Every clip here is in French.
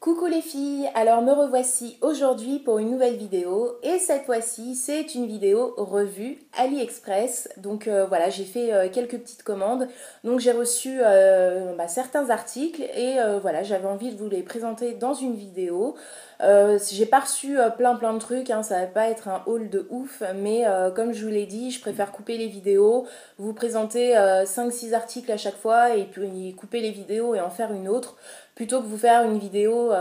Coucou les filles, alors me revoici aujourd'hui pour une nouvelle vidéo et cette fois-ci c'est une vidéo revue AliExpress. Donc voilà, j'ai fait quelques petites commandes, donc j'ai reçu certains articles et voilà, j'avais envie de vous les présenter dans une vidéo. J'ai pas reçu plein de trucs, hein, ça va pas être un haul de ouf, mais comme je vous l'ai dit, je préfère couper les vidéos, vous présenter 5-6 articles à chaque fois et puis couper les vidéos et en faire une autre plutôt que vous faire une vidéo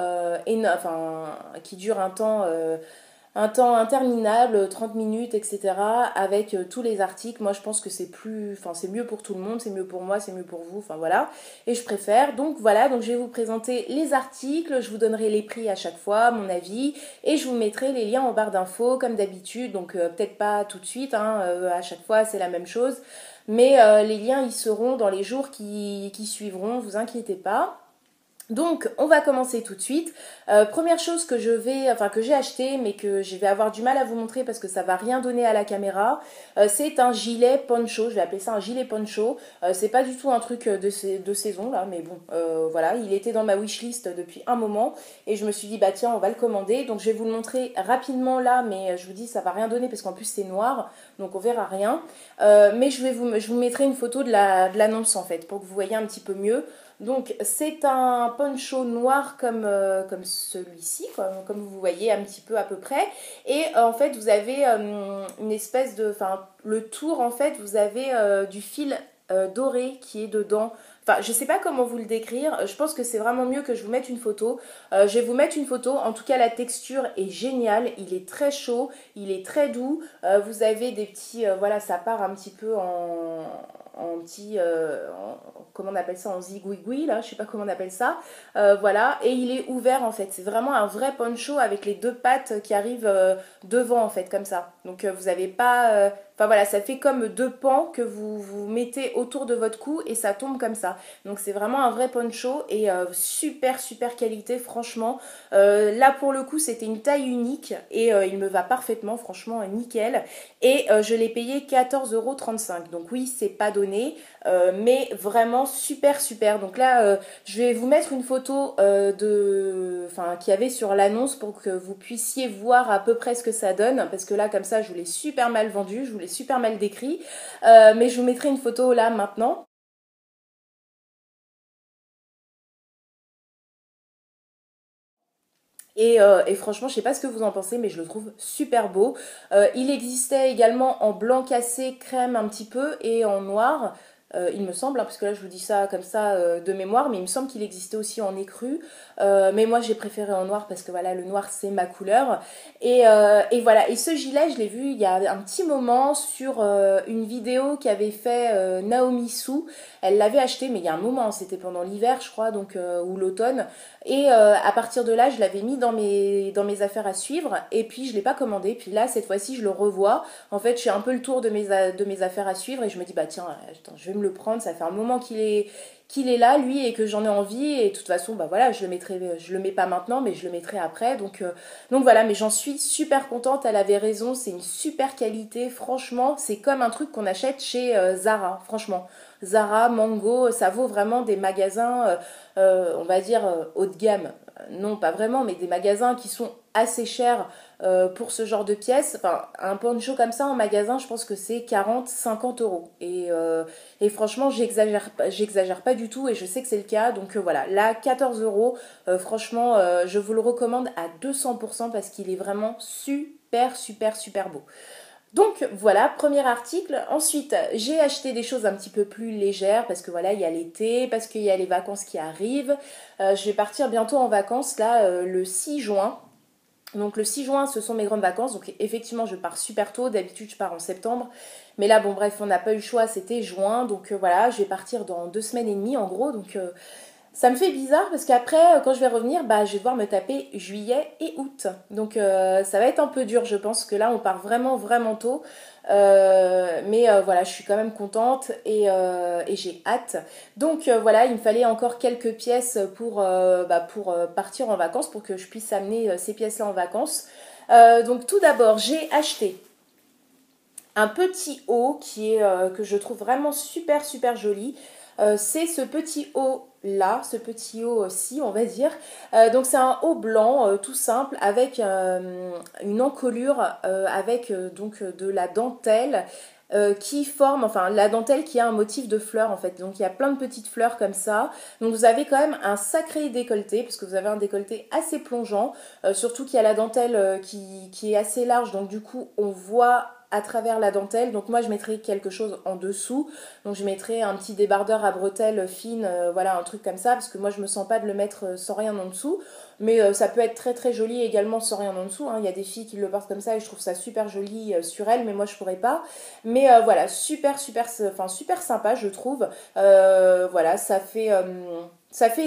qui dure un temps interminable, 30 minutes, etc. avec tous les articles. Moi, je pense que c'est mieux pour tout le monde, c'est mieux pour moi, c'est mieux pour vous, enfin voilà. Et je préfère. Donc voilà, donc je vais vous présenter les articles, je vous donnerai les prix à chaque fois, mon avis, et je vous mettrai les liens en barre d'infos, comme d'habitude. Donc peut-être pas tout de suite, hein, à chaque fois c'est la même chose. Mais les liens, ils seront dans les jours qui suivront, vous inquiétez pas. Donc, on va commencer tout de suite. Première chose que j'ai acheté, mais que je vais avoir du mal à vous montrer parce que ça va rien donner à la caméra, c'est un gilet poncho. Je vais appeler ça un gilet poncho. C'est pas du tout un truc de saison là, mais bon, voilà, il était dans ma wishlist depuis un moment et je me suis dit bah tiens, on va le commander. Donc je vais vous le montrer rapidement là, mais je vous dis ça va rien donner parce qu'en plus c'est noir, donc on verra rien. Mais je vous mettrai une photo de l'annonce en fait pour que vous voyez un petit peu mieux. Donc c'est un poncho noir comme celui-ci, comme vous voyez un petit peu à peu près. Et en fait vous avez une espèce de... Enfin le tour en fait vous avez du fil doré qui est dedans. Enfin je sais pas comment vous le décrire, je pense que c'est vraiment mieux que je vous mette une photo. Je vais vous mettre une photo, en tout cas la texture est géniale, il est très chaud, il est très doux. Vous avez des petits... voilà ça part un petit peu en petit, comment on appelle ça, en zigouigoui, là, je sais pas comment on appelle ça, voilà, et il est ouvert en fait, c'est vraiment un vrai poncho avec les deux pattes qui arrivent devant en fait, comme ça, donc vous avez pas, enfin voilà, ça fait comme deux pans que vous mettez autour de votre cou et ça tombe comme ça, donc c'est vraiment un vrai poncho et super qualité, franchement, là pour le coup c'était une taille unique et il me va parfaitement, franchement nickel, et je l'ai payé 14,35 €, donc oui c'est pas donné, mais vraiment super. Donc là je vais vous mettre une photo qu'il y avait sur l'annonce pour que vous puissiez voir à peu près ce que ça donne, parce que là comme ça je vous l'ai super mal vendu, je vous l'ai super mal décrit, mais je vous mettrai une photo là maintenant. Et franchement, je sais pas ce que vous en pensez, mais je le trouve super beau. Il existait également en blanc cassé, crème un petit peu, et en noir. Il me semble, hein, parce que là je vous dis ça comme ça de mémoire, mais il me semble qu'il existait aussi en écru. Mais moi j'ai préféré en noir parce que voilà, le noir c'est ma couleur. Et voilà, et ce gilet, je l'ai vu il y a un petit moment sur une vidéo qu'avait fait Naomi Sue. Elle l'avait acheté, mais il y a un moment, c'était pendant l'hiver, je crois, donc ou l'automne. Et à partir de là, je l'avais mis dans mes affaires à suivre. Et puis, je ne l'ai pas commandé. Puis là, cette fois-ci, je le revois. En fait, je fais un peu le tour de mes affaires à suivre. Et je me dis, bah tiens, attends, je vais me le prendre. Ça fait un moment qu'il est là, lui, et que j'en ai envie. Et de toute façon, bah voilà, je le mets pas maintenant, mais je le mettrai après. Donc voilà, mais j'en suis super contente. Elle avait raison. C'est une super qualité. Franchement, c'est comme un truc qu'on achète chez Zara. Franchement. Zara, Mango, ça vaut vraiment des magasins, on va dire, haut de gamme. Non, pas vraiment, mais des magasins qui sont assez chers pour ce genre de pièces. Enfin, un poncho comme ça en magasin, je pense que c'est 40-50 €. Et franchement, j'exagère pas du tout et je sais que c'est le cas. Donc voilà, là, 14 €, franchement, je vous le recommande à 200% parce qu'il est vraiment super beau. Donc voilà, premier article. Ensuite, j'ai acheté des choses un petit peu plus légères parce que voilà, il y a l'été, parce qu'il y a les vacances qui arrivent. Je vais partir bientôt en vacances là le 6 juin. Donc le 6 juin, ce sont mes grandes vacances. Donc effectivement, je pars super tôt. D'habitude, je pars en septembre. Mais là, bon bref, on n'a pas eu le choix, c'était juin. Donc voilà, je vais partir dans 2 semaines et demie en gros. Donc ça me fait bizarre parce qu'après, quand je vais revenir, bah, je vais devoir me taper juillet et août. Donc ça va être un peu dur, je pense que là, on part vraiment tôt. Mais voilà, je suis quand même contente et j'ai hâte. Donc voilà, il me fallait encore quelques pièces pour partir en vacances, pour que je puisse amener ces pièces-là en vacances. Donc tout d'abord, j'ai acheté un petit haut que je trouve vraiment super joli. C'est ce petit haut là, ce petit haut-ci, on va dire. Donc c'est un haut blanc tout simple avec une encolure avec donc de la dentelle qui forme, enfin la dentelle qui a un motif de fleurs en fait. Donc il y a plein de petites fleurs comme ça. Donc vous avez quand même un sacré décolleté parce que vous avez un décolleté assez plongeant. Surtout qu'il y a la dentelle qui est assez large. Donc du coup on voit à travers la dentelle. Donc moi je mettrais quelque chose en dessous. Donc je mettrais un petit débardeur à bretelles fines, voilà un truc comme ça parce que moi je me sens pas de le mettre sans rien en dessous. Mais ça peut être très très joli également sans rien en dessous. Hein. Il y a des filles qui le portent comme ça et je trouve ça super joli sur elles, mais moi je pourrais pas. Mais voilà, super super, enfin super sympa je trouve. Voilà, ça fait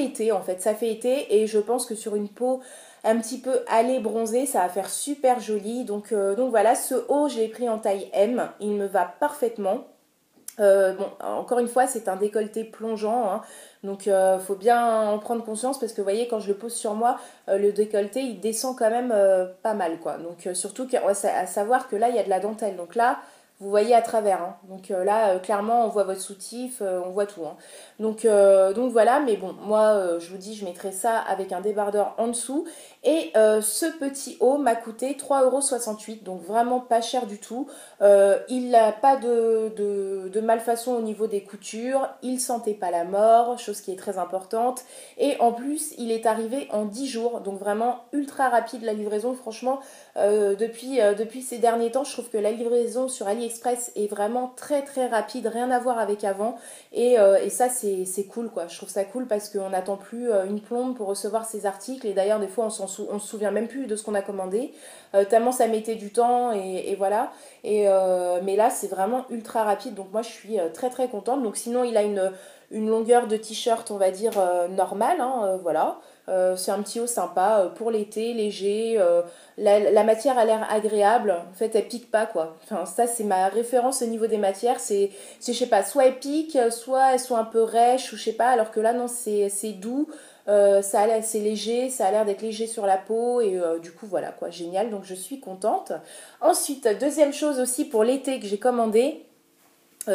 été en fait, ça fait été et je pense que sur une peau un petit peu allée bronzée, ça va faire super joli. Donc voilà, ce haut je l'ai pris en taille M, il me va parfaitement. Bon, encore une fois, c'est un décolleté plongeant, hein, donc faut bien en prendre conscience parce que vous voyez, quand je le pose sur moi, le décolleté il descend quand même pas mal quoi. Donc surtout à savoir que là il y a de la dentelle, donc là vous voyez à travers, hein. Donc là clairement on voit votre soutif, on voit tout. Hein. Donc voilà, mais bon, moi je vous dis, je mettrai ça avec un débardeur en dessous. Et ce petit haut m'a coûté 3,68 €, donc vraiment pas cher du tout. Il n'a pas de malfaçon au niveau des coutures, il sentait pas la mort, chose qui est très importante. Et en plus, il est arrivé en 10 jours, donc vraiment ultra rapide la livraison. Franchement, depuis ces derniers temps, je trouve que la livraison sur AliExpress est vraiment très très rapide, rien à voir avec avant. Et ça, c'est cool quoi. Je trouve ça cool parce qu'on n'attend plus une plombe pour recevoir ces articles. Et d'ailleurs, des fois, on se souvient même plus de ce qu'on a commandé. Tellement ça mettait du temps et voilà. Mais là, c'est vraiment ultra rapide. Donc moi, je suis très très contente. Donc sinon, il a une longueur de t-shirt, on va dire, normale. Hein, voilà. C'est un petit haut sympa pour l'été, léger. La matière a l'air agréable. En fait, elle pique pas, quoi. Enfin, ça, c'est ma référence au niveau des matières. Je sais pas, soit elles piquent, soit elles sont un peu rêches, ou je sais pas. Alors que là, non, c'est doux. C'est léger, ça a l'air d'être léger sur la peau. Et du coup, voilà, quoi. Génial. Donc, je suis contente. Ensuite, deuxième chose aussi pour l'été que j'ai commandé.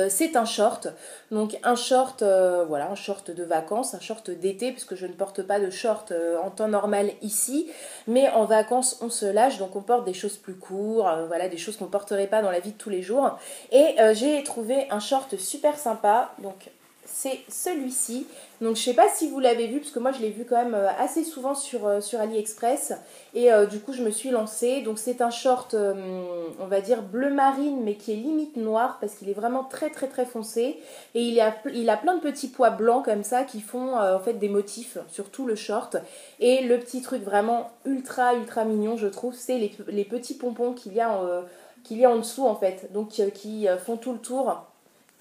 C'est un short, donc un short, voilà, un short de vacances, un short d'été, puisque je ne porte pas de short en temps normal ici, mais en vacances on se lâche, donc on porte des choses plus courtes, voilà, des choses qu'on ne porterait pas dans la vie de tous les jours. Et j'ai trouvé un short super sympa, donc c'est celui-ci. Donc je sais pas si vous l'avez vu, parce que moi je l'ai vu quand même assez souvent sur AliExpress. Et du coup je me suis lancée. Donc c'est un short, on va dire bleu marine, mais qui est limite noir, parce qu'il est vraiment très très très foncé. Et il a plein de petits pois blancs comme ça qui font en fait des motifs sur tout le short. Et le petit truc vraiment ultra ultra mignon je trouve, c'est les petits pompons qu'il y a en dessous en fait. Donc qui font tout le tour.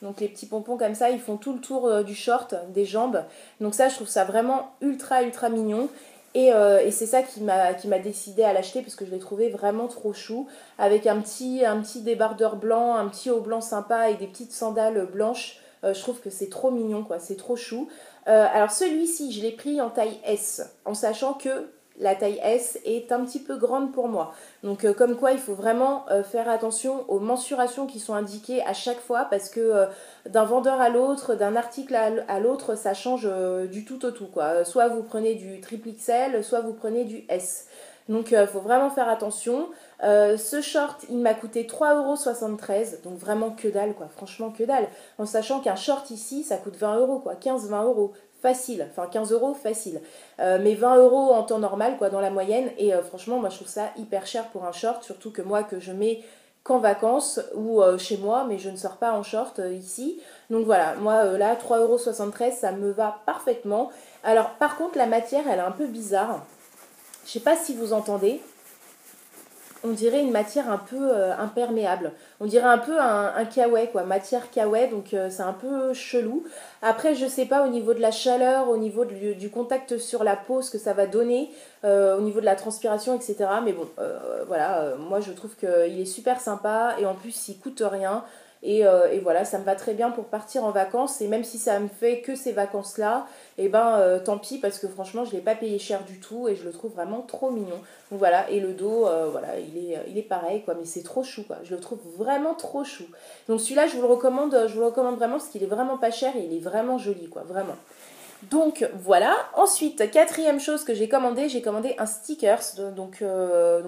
Donc les petits pompons comme ça, ils font tout le tour du short, des jambes. Donc ça, je trouve ça vraiment ultra ultra mignon. Et c'est ça qui m'a décidé à l'acheter parce que je l'ai trouvé vraiment trop chou. Avec un petit débardeur blanc, un petit haut blanc sympa et des petites sandales blanches. Je trouve que c'est trop mignon, quoi. C'est trop chou. Alors celui-ci, je l'ai pris en taille S, en sachant que la taille S est un petit peu grande pour moi. Donc comme quoi il faut vraiment faire attention aux mensurations qui sont indiquées à chaque fois parce que d'un vendeur à l'autre, d'un article à l'autre, ça change du tout au tout quoi. Soit vous prenez du triple XL, soit vous prenez du S. Donc il faut vraiment faire attention. Ce short, il m'a coûté 3,73 €, donc vraiment que dalle quoi, franchement que dalle. En sachant qu'un short ici, ça coûte 20 € quoi, 15-20 € facile, enfin 15 € facile. Mais 20 € en temps normal, quoi, dans la moyenne. Et franchement, moi je trouve ça hyper cher pour un short, surtout que moi que je mets qu'en vacances ou chez moi, mais je ne sors pas en short ici. Donc voilà, moi là, 3,73 € ça me va parfaitement. Alors par contre, la matière, elle est un peu bizarre. Je sais pas si vous entendez. On dirait une matière un peu imperméable. On dirait un peu un kawaii, quoi, matière kawaii, donc c'est un peu chelou. Après, je sais pas au niveau de la chaleur, au niveau du contact sur la peau, ce que ça va donner, au niveau de la transpiration, etc. Mais bon, voilà, moi je trouve qu'il est super sympa et en plus il coûte rien. Et voilà, ça me va très bien pour partir en vacances. Et même si ça me fait que ces vacances-là, et ben tant pis parce que franchement, je ne l'ai pas payé cher du tout et je le trouve vraiment trop mignon. Donc voilà, et le dos, voilà, il est pareil, quoi, mais c'est trop chou, quoi. Je le trouve vraiment trop chou. Donc celui-là, je vous le recommande vraiment parce qu'il est vraiment pas cher et il est vraiment joli, quoi, vraiment. Donc voilà, ensuite quatrième chose que j'ai commandé un stickers, donc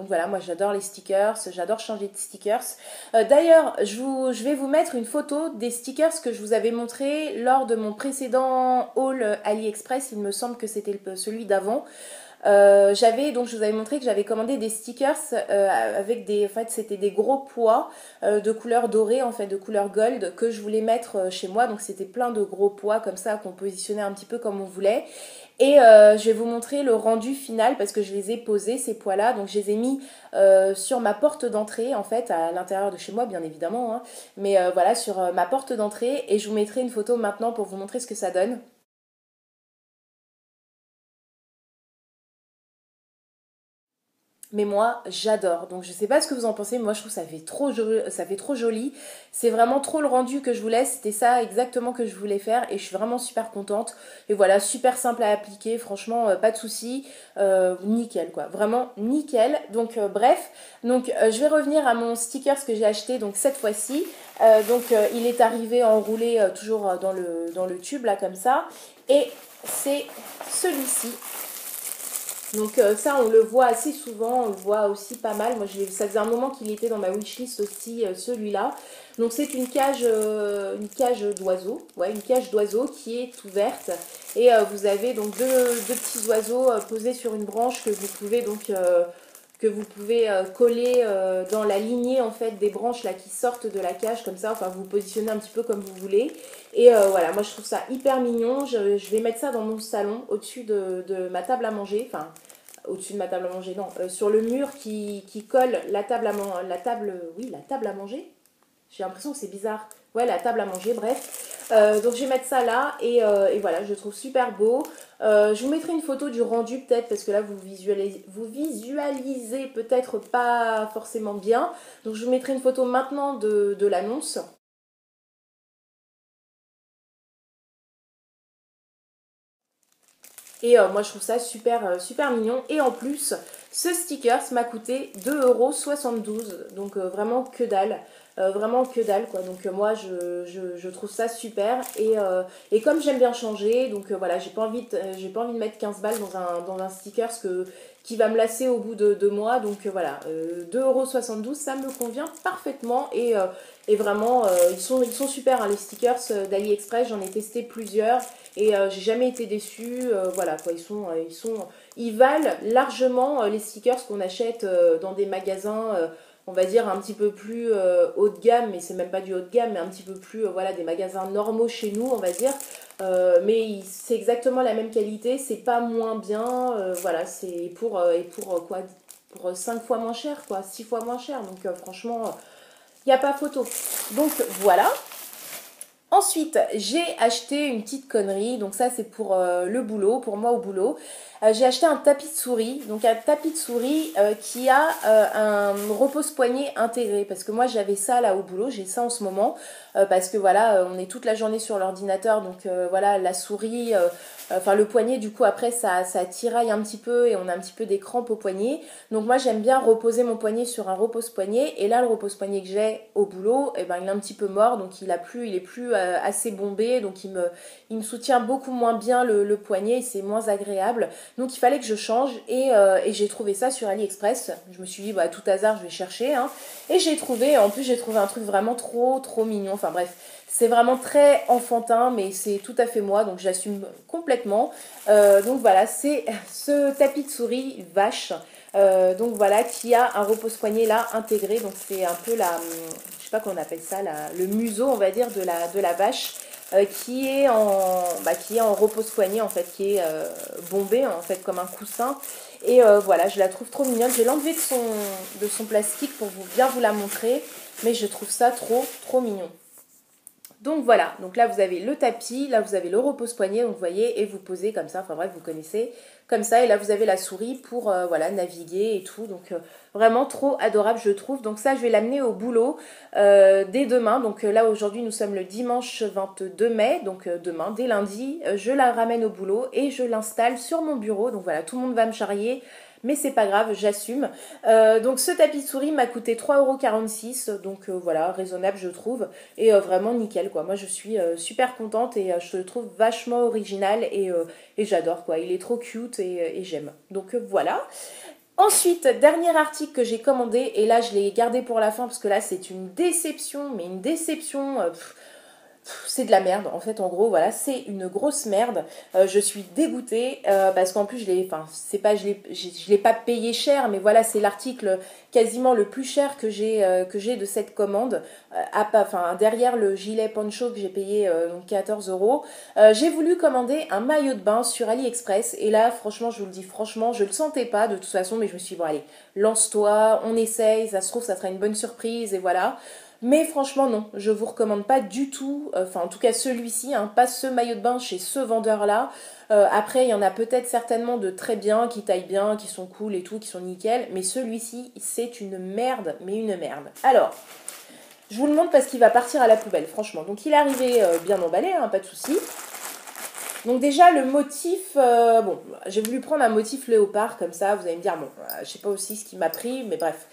voilà, moi j'adore les stickers, j'adore changer de stickers. D'ailleurs, je vais vous mettre une photo des stickers que je vous avais montré lors de mon précédent haul AliExpress, il me semble que c'était celui d'avant. Donc je vous avais montré que j'avais commandé des stickers avec en fait c'était des gros pois de couleur dorée, en fait de couleur gold que je voulais mettre chez moi, donc c'était plein de gros pois comme ça qu'on positionnait un petit peu comme on voulait. Et je vais vous montrer le rendu final parce que je les ai posés ces pois là, donc je les ai mis sur ma porte d'entrée en fait à l'intérieur de chez moi bien évidemment, hein, mais voilà sur ma porte d'entrée, et je vous mettrai une photo maintenant pour vous montrer ce que ça donne. Mais moi, j'adore. Donc, je sais pas ce que vous en pensez, mais moi, je trouve que ça fait trop joli. C'est vraiment trop le rendu que je vous laisse. C'était ça exactement que je voulais faire et je suis vraiment super contente. Et voilà, super simple à appliquer. Franchement, pas de souci. Nickel, quoi. Vraiment nickel. Donc, bref. Donc, je vais revenir à mon sticker que j'ai acheté donc cette fois-ci. Il est arrivé enroulé toujours dans le tube, là, comme ça. Et c'est celui-ci. Donc ça, on le voit assez souvent, on le voit aussi pas mal. Moi, ça faisait un moment qu'il était dans ma wishlist aussi, celui-là. Donc c'est une cage d'oiseaux, ouais, une cage d'oiseaux qui est ouverte. Et vous avez donc deux petits oiseaux posés sur une branche que vous pouvez coller dans la lignée en fait des branches là qui sortent de la cage comme ça. Enfin, vous positionnez un petit peu comme vous voulez. Et voilà, moi je trouve ça hyper mignon. Je vais mettre ça dans mon salon, au-dessus de ma table à manger. Enfin, au-dessus de ma table à manger, non. Sur le mur qui colle la table la table à manger. J'ai l'impression que c'est bizarre. Ouais, la table à manger, bref. Donc je vais mettre ça là et voilà, je le trouve super beau. Je vous mettrai une photo du rendu peut-être parce que là vous visualisez peut-être pas forcément bien. Donc je vous mettrai une photo maintenant de l'annonce. Et moi je trouve ça super mignon. Et en plus, ce stickers m'a coûté 2,72 €. Donc vraiment que dalle. Vraiment que dalle quoi. Donc moi je trouve ça super. Et comme j'aime bien changer, donc voilà, j'ai pas envie de mettre 15 balles dans un stickers qui va me lasser au bout de 2 mois. Donc voilà, 2,72 €, ça me convient parfaitement. Et vraiment, ils sont super hein, les stickers d'AliExpress. J'en ai testé plusieurs. Et j'ai jamais été déçue, voilà quoi, ils valent largement les stickers qu'on achète dans des magasins, on va dire un petit peu plus haut de gamme, mais c'est même pas du haut de gamme, mais un petit peu plus, voilà, des magasins normaux chez nous, on va dire. Mais c'est exactement la même qualité, c'est pas moins bien, voilà, c'est pour quoi, pour 5 fois moins cher, quoi, 6 fois moins cher, donc franchement, il n'y a pas photo. Donc voilà. Ensuite, j'ai acheté une petite connerie, donc ça c'est pour le boulot, pour moi au boulot. J'ai acheté un tapis de souris, donc un tapis de souris qui a un repose-poignet intégré, parce que moi j'avais ça là au boulot, j'ai ça en ce moment, parce que voilà, on est toute la journée sur l'ordinateur, donc voilà, la souris, enfin le poignet du coup après ça tiraille un petit peu et on a un petit peu des crampes au poignet. Donc moi j'aime bien reposer mon poignet sur un repose-poignet, et là le repose-poignet que j'ai au boulot, eh ben, il est un petit peu mort, donc il est plus assez bombé, donc il me soutient beaucoup moins bien le poignet et c'est moins agréable. Donc il fallait que je change et j'ai trouvé ça sur AliExpress. Je me suis dit, bah, à tout hasard, je vais chercher. Hein. Et en plus j'ai trouvé un truc vraiment trop mignon. Enfin bref, c'est vraiment très enfantin, mais c'est tout à fait moi, donc j'assume complètement. Donc voilà, c'est ce tapis de souris vache. Donc voilà, qui a un repose-poignet là intégré. Donc c'est un peu je sais pas comment on appelle ça, le museau, on va dire, de la vache. Qui est en repose-poignet en fait, qui est bombé en fait comme un coussin. Et voilà, je la trouve trop mignonne. Je vais l'enlever de son plastique pour bien vous la montrer, mais je trouve ça trop mignon. Donc voilà, donc là vous avez le tapis, là vous avez le repose-poignet, donc vous voyez, et vous posez comme ça, enfin bref, vous connaissez, comme ça, et là vous avez la souris pour voilà, naviguer et tout, donc vraiment trop adorable je trouve. Donc ça je vais l'amener au boulot dès demain, donc là aujourd'hui nous sommes le dimanche 22 mai, donc demain, dès lundi, je la ramène au boulot et je l'installe sur mon bureau, donc voilà, tout le monde va me charrier, mais c'est pas grave, j'assume. Donc ce tapis de souris m'a coûté 3,46 €, donc voilà, raisonnable je trouve, et vraiment nickel quoi. Moi je suis super contente et je le trouve vachement original et j'adore quoi, il est trop cute et j'aime. Donc voilà. Ensuite, dernier article que j'ai commandé, et là je l'ai gardé pour la fin parce que là c'est une déception, mais une déception... c'est de la merde en fait, en gros voilà, c'est une grosse merde. Je suis dégoûtée parce qu'en plus je l'ai, enfin c'est pas, je l'ai pas payé cher, mais voilà, c'est l'article quasiment le plus cher que j'ai de cette commande. Enfin derrière le gilet poncho que j'ai payé donc 14 €, j'ai voulu commander un maillot de bain sur AliExpress, et là franchement je vous le dis franchement, je le sentais pas de toute façon, mais je me suis dit bon allez, lance-toi, on essaye, ça se trouve ça sera une bonne surprise et voilà. Mais franchement non, je vous recommande pas du tout, enfin en tout cas celui-ci, hein, pas ce maillot de bain chez ce vendeur-là. Après il y en a peut-être certainement de très bien, qui taillent bien, qui sont cool et tout, qui sont nickel, mais celui-ci c'est une merde, mais une merde. Alors, je vous le montre parce qu'il va partir à la poubelle, franchement. Donc il est arrivé bien emballé, hein, pas de souci. Donc déjà le motif, bon, j'ai voulu prendre un motif léopard comme ça, vous allez me dire, bon, je sais pas aussi ce qui m'a pris, mais bref,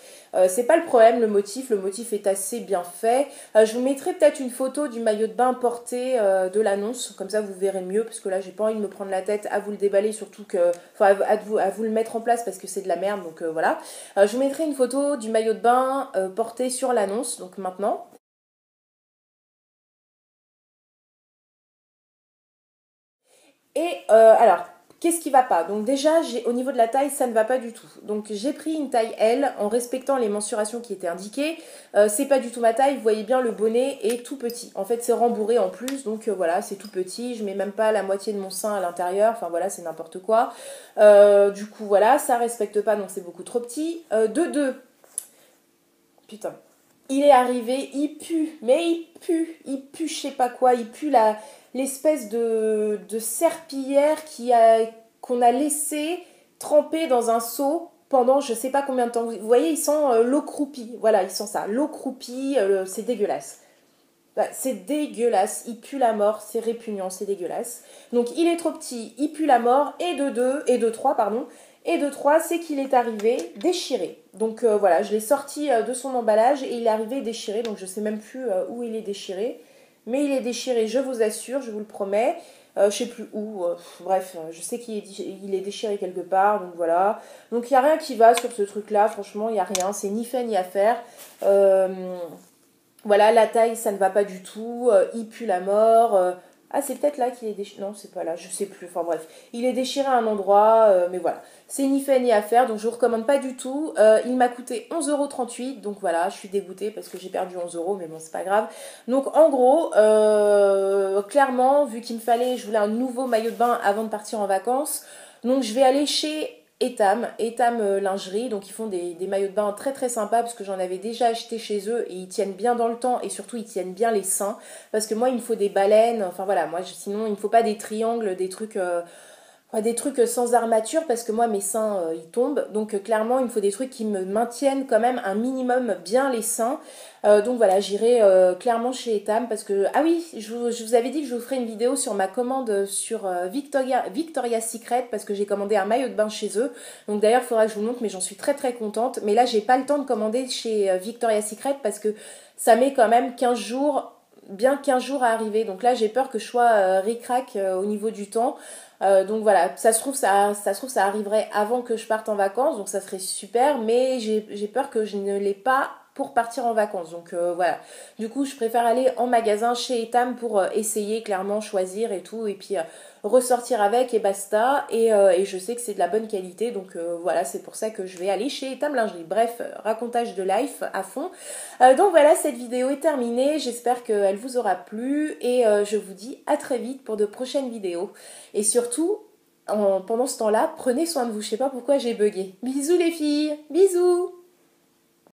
c'est pas le problème, le motif est assez bien fait. Je vous mettrai peut-être une photo du maillot de bain porté de l'annonce, comme ça vous verrez mieux, parce que là j'ai pas envie de me prendre la tête à vous le déballer, surtout que, enfin à vous le mettre en place parce que c'est de la merde, donc voilà. Je vous mettrai une photo du maillot de bain porté sur l'annonce, donc maintenant. Et alors, qu'est-ce qui va pas? Donc déjà, au niveau de la taille, ça ne va pas du tout. Donc j'ai pris une taille L en respectant les mensurations qui étaient indiquées. C'est pas du tout ma taille, vous voyez bien, le bonnet est tout petit. En fait, c'est rembourré en plus, donc voilà, c'est tout petit. Je mets même pas la moitié de mon sein à l'intérieur, enfin voilà, c'est n'importe quoi. Du coup, voilà, ça respecte pas, donc c'est beaucoup trop petit. De deux, putain. Il est arrivé, il pue, mais il pue je sais pas quoi, il pue l'espèce de serpillière qu'on a laissé tremper dans un seau pendant je sais pas combien de temps. Vous voyez, il sent l'eau croupie, voilà, il sent ça, l'eau croupie, c'est dégueulasse. Bah, c'est dégueulasse, il pue la mort, c'est répugnant, c'est dégueulasse. Donc il est trop petit, il pue la mort, et de 3, pardon. Et de 3, c'est qu'il est arrivé déchiré. Donc voilà, je l'ai sorti de son emballage et il est arrivé déchiré, donc je sais même plus où il est déchiré. Mais il est déchiré, je vous assure, je vous le promets. Je sais plus où, bref, je sais qu'il est déchiré quelque part, donc voilà. Donc il n'y a rien qui va sur ce truc-là, franchement, il n'y a rien, c'est ni fait ni à faire. Voilà, la taille, ça ne va pas du tout. Il pue la mort. Ah, c'est peut-être là qu'il est déchiré. Non, c'est pas là, je sais plus. Enfin bref, il est déchiré à un endroit, mais voilà. C'est ni fait ni à faire, donc je vous recommande pas du tout. Il m'a coûté 11,38 €, donc voilà, je suis dégoûtée parce que j'ai perdu 11 €, mais bon, c'est pas grave. Donc en gros, clairement, vu qu'il me fallait, je voulais un nouveau maillot de bain avant de partir en vacances. Donc je vais aller chez Etam Lingerie, donc ils font des maillots de bain très très sympas parce que j'en avais déjà acheté chez eux et ils tiennent bien dans le temps et surtout ils tiennent bien les seins parce que moi il me faut des baleines, enfin voilà, moi sinon il me faut pas des triangles, des trucs sans armature parce que moi mes seins ils tombent, donc clairement il me faut des trucs qui me maintiennent quand même un minimum bien les seins. Donc voilà, j'irai clairement chez Etam parce que, ah oui, je vous avais dit que je vous ferai une vidéo sur ma commande sur Victoria's Secret parce que j'ai commandé un maillot de bain chez eux. Donc d'ailleurs il faudra que je vous montre, mais j'en suis très très contente. Mais là j'ai pas le temps de commander chez Victoria's Secret parce que ça met quand même 15 jours, bien 15 jours à arriver. Donc là j'ai peur que je sois ric-rac au niveau du temps. Donc voilà, ça se trouve ça arriverait avant que je parte en vacances, donc ça serait super, mais j'ai peur que je ne l'ai pas pour partir en vacances. Donc voilà, du coup je préfère aller en magasin chez Etam pour essayer, clairement choisir et tout, et puis ressortir avec et basta. Et je sais que c'est de la bonne qualité, donc voilà, c'est pour ça que je vais aller chez Etam Lingerie. Bref, racontage de life à fond. Donc voilà, cette vidéo est terminée, j'espère qu'elle vous aura plu et je vous dis à très vite pour de prochaines vidéos. Et surtout, pendant ce temps-là, prenez soin de vous. Je sais pas pourquoi j'ai bugué. Bisous les filles, bisous.